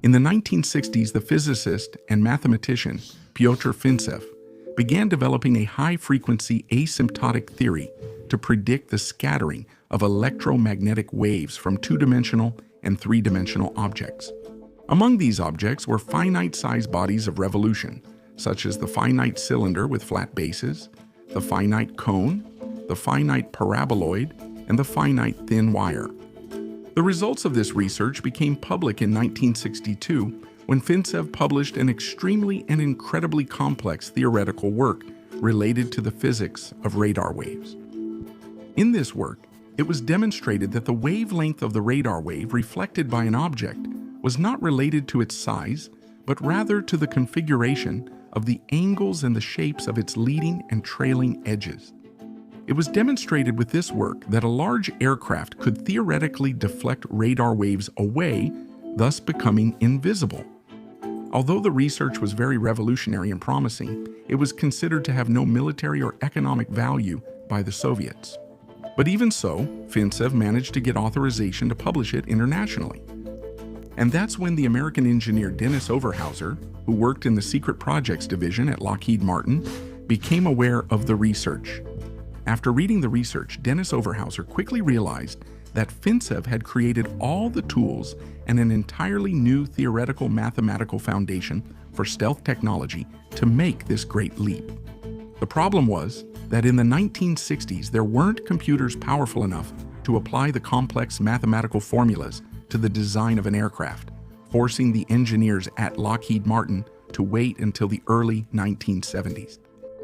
In the 1960s, the physicist and mathematician Pyotr Fintsev began developing a high-frequency asymptotic theory to predict the scattering of electromagnetic waves from two-dimensional and three-dimensional objects. Among these objects were finite-sized bodies of revolution, such as the finite cylinder with flat bases, the finite cone, the finite paraboloid, and the finite thin wire. The results of this research became public in 1962 when Fintsev published an extremely and incredibly complex theoretical work related to the physics of radar waves. In this work, it was demonstrated that the wavelength of the radar wave reflected by an object was not related to its size, but rather to the configuration of the angles and the shapes of its leading and trailing edges. It was demonstrated with this work that a large aircraft could theoretically deflect radar waves away, thus becoming invisible. Although the research was very revolutionary and promising, it was considered to have no military or economic value by the Soviets. But even so, Fintsev managed to get authorization to publish it internationally. And that's when the American engineer Dennis Overhauser, who worked in the Secret Projects Division at Lockheed Martin, became aware of the research. After reading the research, Dennis Overhauser quickly realized that Fintsev had created all the tools and an entirely new theoretical mathematical foundation for stealth technology to make this great leap. The problem was that in the 1960s, there weren't computers powerful enough to apply the complex mathematical formulas to the design of an aircraft, forcing the engineers at Lockheed Martin to wait until the early 1970s.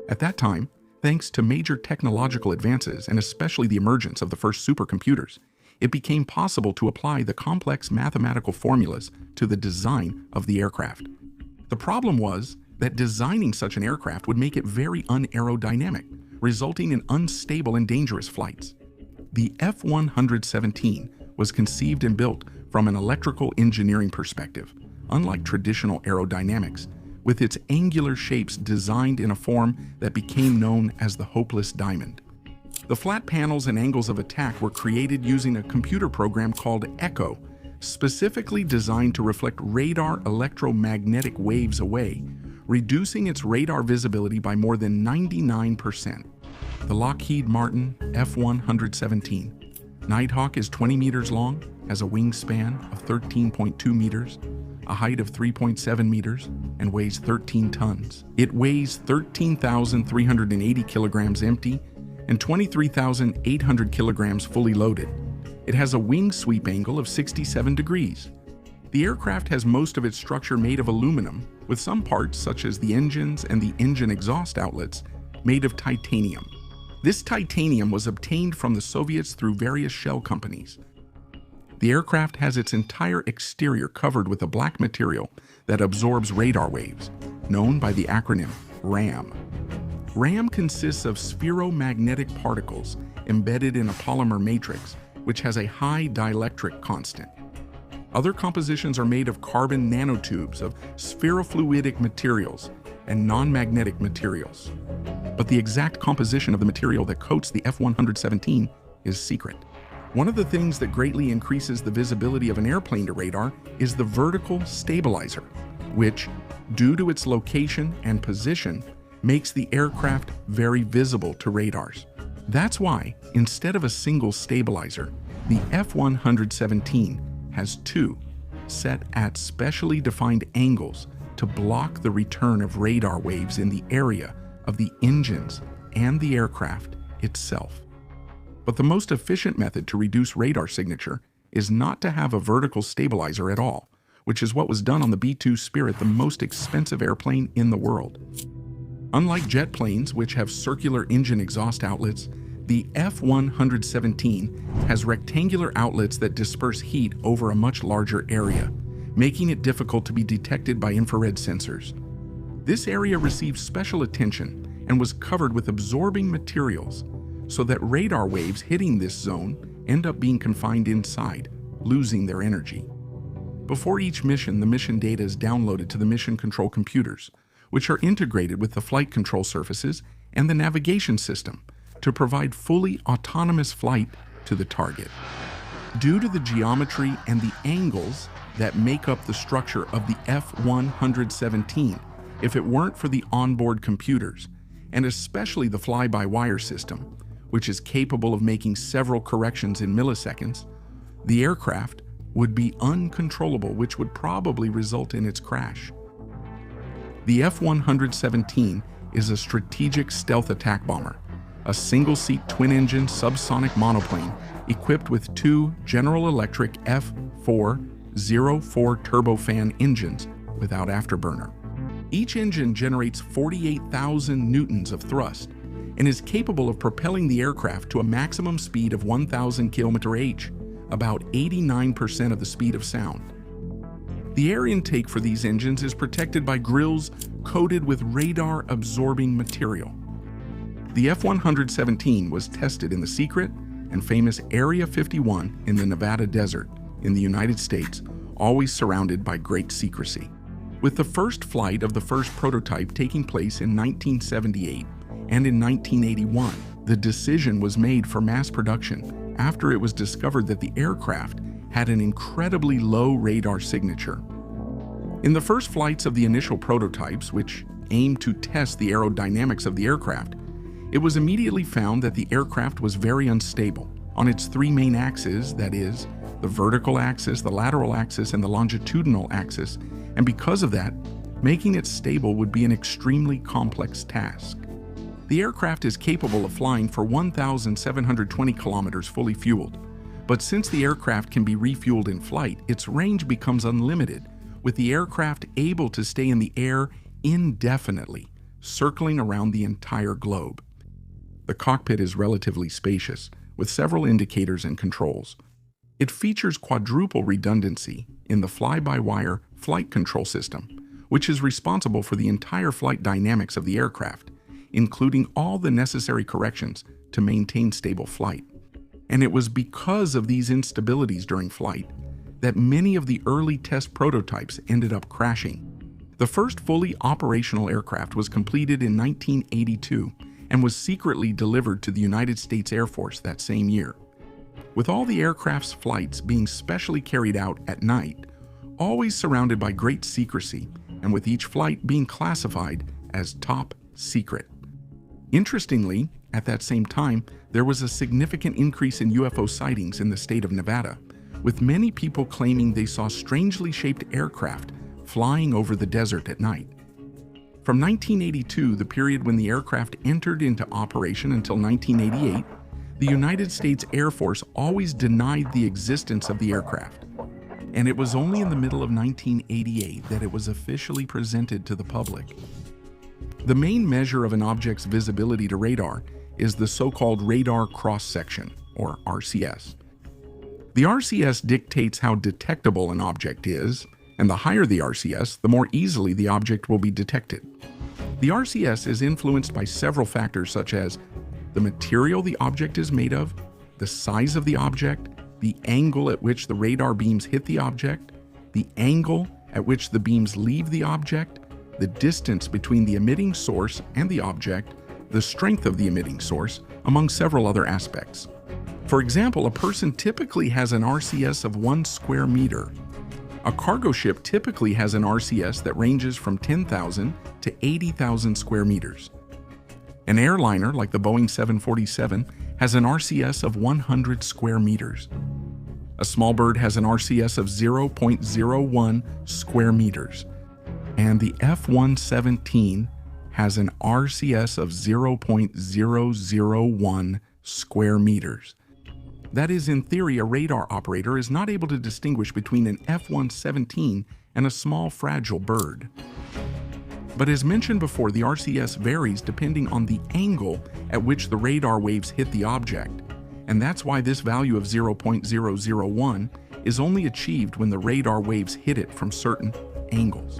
At that time, thanks to major technological advances and especially the emergence of the first supercomputers, it became possible to apply the complex mathematical formulas to the design of the aircraft. The problem was that designing such an aircraft would make it very unaerodynamic, resulting in unstable and dangerous flights. The F-117 was conceived and built from an electrical engineering perspective, unlike traditional aerodynamics, with its angular shapes designed in a form that became known as the hopeless diamond. The flat panels and angles of attack were created using a computer program called ECHO, specifically designed to reflect radar electromagnetic waves away, reducing its radar visibility by more than 99%. The Lockheed Martin F-117. Nighthawk is 20 meters long, has a wingspan of 13.2 meters, a height of 3.7 meters, and weighs 13 tons. It weighs 13,380 kilograms empty and 23,800 kilograms fully loaded. It has a wing sweep angle of 67 degrees. The aircraft has most of its structure made of aluminum, with some parts, such as the engines and the engine exhaust outlets, made of titanium. This titanium was obtained from the Soviets through various shell companies. The aircraft has its entire exterior covered with a black material that absorbs radar waves, known by the acronym RAM. RAM consists of spheromagnetic particles embedded in a polymer matrix, which has a high dielectric constant. Other compositions are made of carbon nanotubes of spherofluidic materials and non-magnetic materials. But the exact composition of the material that coats the F-117 is secret. One of the things that greatly increases the visibility of an airplane to radar is the vertical stabilizer, which, due to its location and position, makes the aircraft very visible to radars. That's why, instead of a single stabilizer, the F-117 has two, set at specially defined angles to block the return of radar waves in the area of the engines and the aircraft itself. But the most efficient method to reduce radar signature is not to have a vertical stabilizer at all, which is what was done on the B-2 Spirit, the most expensive airplane in the world. Unlike jet planes, which have circular engine exhaust outlets, the F-117 has rectangular outlets that disperse heat over a much larger area, making it difficult to be detected by infrared sensors. This area received special attention and was covered with absorbing materials, so that radar waves hitting this zone end up being confined inside, losing their energy. Before each mission, the mission data is downloaded to the mission control computers, which are integrated with the flight control surfaces and the navigation system to provide fully autonomous flight to the target. Due to the geometry and the angles that make up the structure of the F-117 if it weren't for the onboard computers, and especially the fly-by-wire system, which is capable of making several corrections in milliseconds. The aircraft would be uncontrollable, which would probably result in its crash. The F-117 is a strategic stealth attack bomber, a single-seat twin-engine subsonic monoplane equipped with two General Electric F-404 turbofan engines without afterburner. Each engine generates 48,000 newtons of thrust and is capable of propelling the aircraft to a maximum speed of 1,000 km/h, about 89% of the speed of sound. The air intake for these engines is protected by grills coated with radar-absorbing material. The F-117 was tested in the secret and famous Area 51 in the Nevada desert in the United States, always surrounded by great secrecy. With the first flight of the first prototype taking place in 1978 and in 1981, the decision was made for mass production after it was discovered that the aircraft had an incredibly low radar signature. In the first flights of the initial prototypes, which aimed to test the aerodynamics of the aircraft, it was immediately found that the aircraft was very unstable on its three main axes, that is, the vertical axis, the lateral axis, and the longitudinal axis, and because of that, making it stable would be an extremely complex task. The aircraft is capable of flying for 1,720 kilometers fully fueled, but since the aircraft can be refueled in flight, its range becomes unlimited, with the aircraft able to stay in the air indefinitely, circling around the entire globe. The cockpit is relatively spacious, with several indicators and controls. It features quadruple redundancy in the fly-by-wire flight control system, which is responsible for the entire flight dynamics of the aircraft, including all the necessary corrections to maintain stable flight. And it was because of these instabilities during flight that many of the early test prototypes ended up crashing. The first fully operational aircraft was completed in 1982 and was secretly delivered to the United States Air Force that same year. With all the aircraft's flights being specially carried out at night, always surrounded by great secrecy, and with each flight being classified as top secret. Interestingly, at that same time, there was a significant increase in UFO sightings in the state of Nevada, with many people claiming they saw strangely shaped aircraft flying over the desert at night. From 1982, the period when the aircraft entered into operation, until 1988, the United States Air Force always denied the existence of the aircraft, and it was only in the middle of 1988 that it was officially presented to the public. The main measure of an object's visibility to radar is the so-called radar cross-section, or RCS. The RCS dictates how detectable an object is, and the higher the RCS, the more easily the object will be detected. The RCS is influenced by several factors such as the material the object is made of, the size of the object, the angle at which the radar beams hit the object, the angle at which the beams leave the object, the distance between the emitting source and the object, the strength of the emitting source, among several other aspects. For example, a person typically has an RCS of 1 square meter. A cargo ship typically has an RCS that ranges from 10,000 to 80,000 square meters. An airliner, like the Boeing 747, has an RCS of 100 square meters. A small bird has an RCS of 0.01 square meters. And the F-117 has an RCS of 0.001 square meters. That is, in theory, a radar operator is not able to distinguish between an F-117 and a small, fragile bird. But as mentioned before, the RCS varies depending on the angle at which the radar waves hit the object, and that's why this value of 0.001 is only achieved when the radar waves hit it from certain angles.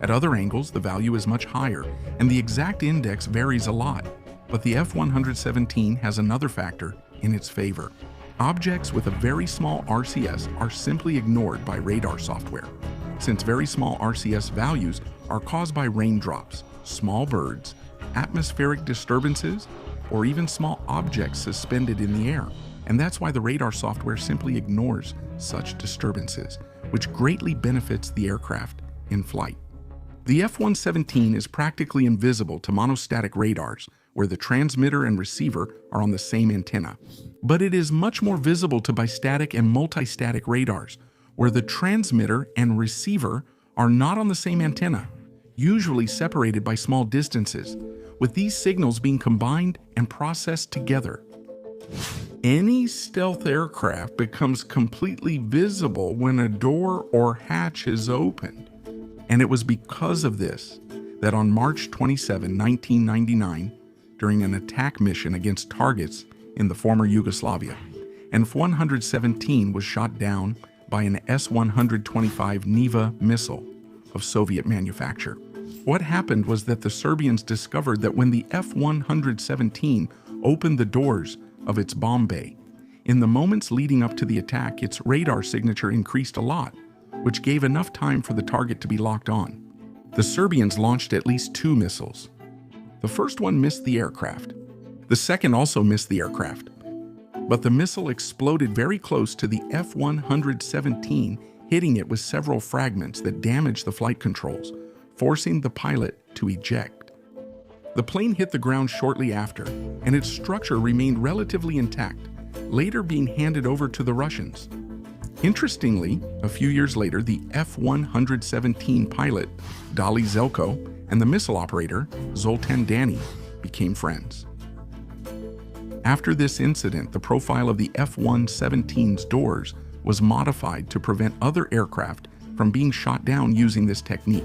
At other angles, the value is much higher, and the exact index varies a lot, but the F-117 has another factor in its favor. Objects with a very small RCS are simply ignored by radar software, since very small RCS values are caused by raindrops, small birds, atmospheric disturbances, or even small objects suspended in the air, and that's why the radar software simply ignores such disturbances, which greatly benefits the aircraft in flight. The F-117 is practically invisible to monostatic radars, where the transmitter and receiver are on the same antenna. But it is much more visible to bistatic and multistatic radars, where the transmitter and receiver are not on the same antenna, usually separated by small distances, with these signals being combined and processed together. Any stealth aircraft becomes completely visible when a door or hatch is opened. And it was because of this that on March 27, 1999, during an attack mission against targets in the former Yugoslavia, an F-117 was shot down by an S-125 Neva missile of Soviet manufacture. What happened was that the Serbians discovered that when the F-117 opened the doors of its bomb bay, in the moments leading up to the attack, its radar signature increased a lot, which gave enough time for the target to be locked on. The Serbians launched at least 2 missiles. The first one missed the aircraft. The second also missed the aircraft. But the missile exploded very close to the F-117, hitting it with several fragments that damaged the flight controls, forcing the pilot to eject. The plane hit the ground shortly after, and its structure remained relatively intact, later being handed over to the Russians. Interestingly, a few years later, the F-117 pilot, Dali Zelko, and the missile operator, Zoltan Dani, became friends. After this incident, the profile of the F-117's doors was modified to prevent other aircraft from being shot down using this technique.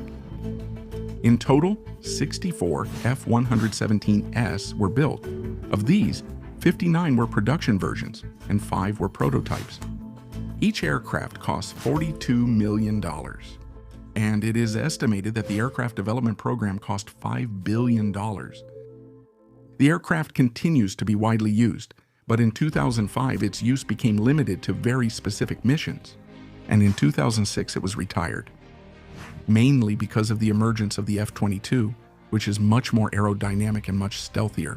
In total, 64 F-117s were built. Of these, 59 were production versions and 5 were prototypes. Each aircraft cost $42 million, and it is estimated that the aircraft development program cost $5 billion. The aircraft continues to be widely used, but in 2005 its use became limited to very specific missions, and in 2006 it was retired, mainly because of the emergence of the F-22, which is much more aerodynamic and much stealthier.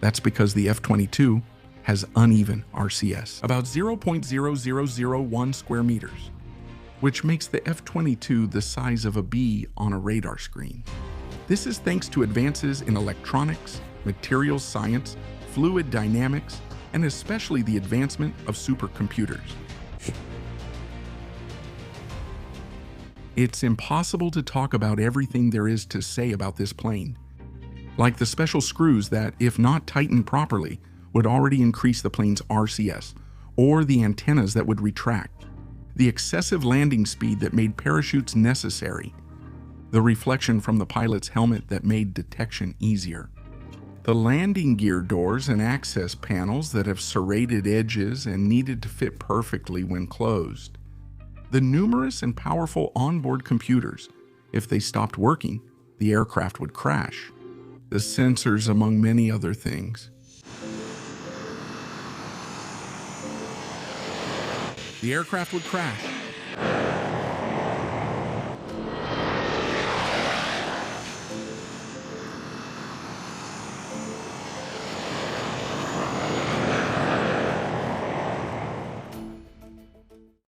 That's because the F-22 has uneven RCS, about 0.0001 square meters, which makes the F-22 the size of a bee on a radar screen. This is thanks to advances in electronics, materials science, fluid dynamics, and especially the advancement of supercomputers. It's impossible to talk about everything there is to say about this plane, like the special screws that, if not tightened properly, would already increase the plane's RCS, or the antennas that would retract, the excessive landing speed that made parachutes necessary, the reflection from the pilot's helmet that made detection easier, the landing gear doors and access panels that have serrated edges and needed to fit perfectly when closed, the numerous and powerful onboard computers. If they stopped working, the aircraft would crash, the sensors, among many other things. The aircraft would crash,